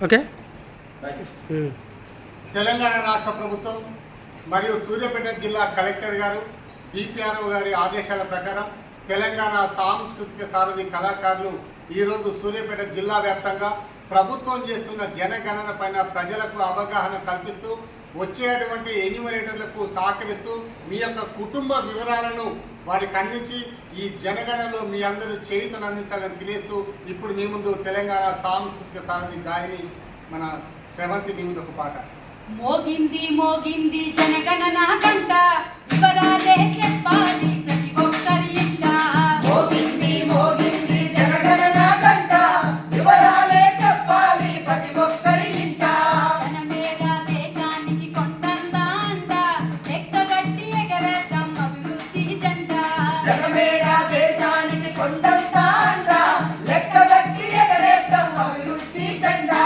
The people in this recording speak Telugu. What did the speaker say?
ఓకే. తెలంగాణ రాష్ట్ర ప్రభుత్వం మరియు సూర్యాపేట జిల్లా కలెక్టర్ గారు డిపిఆర్ఓ గారి ఆదేశాల ప్రకారం తెలంగాణ సాంస్కృతిక సారథి కళాకారులు ఈరోజు సూర్యాపేట జిల్లా వ్యాప్తంగా ప్రభుత్వం చేస్తున్న జనగణన పైన ప్రజలకు అవగాహన కల్పిస్తూ వచ్చేటువంటి ఎన్యూమరేటర్లకు సహకరిస్తూ మీ యొక్క కుటుంబ వివరాలను వారికి అందించి ఈ జనగణనలో మీ అందరూ చేయుతను అందించాలని తెలియస్తూ ఇప్పుడు మీ ముందు తెలంగాణ సాంస్కృతిక సారథి గాయని మన శ్రవంతి మీ ముందు ఒక పాట. మోగింది మోగింది జనగణన గంట, వివరాలే చెప్పాలి ప్రతి ఒక్కరి ఇంట. మోగింది మోగింది జనగణన గంట, వివరాలే చెప్పాలి ప్రతి ఒక్కరి ఇంట. జనమేర దేశానికి కొండంత అండ, లెక్కగట్టి ఎగరేద్దాం అభివృద్ధి జెండా. జనమేర దేశానికి కొండంత అండ, లెక్కగట్టి ఎగరేద్దాం అభివృద్ధి జెండా.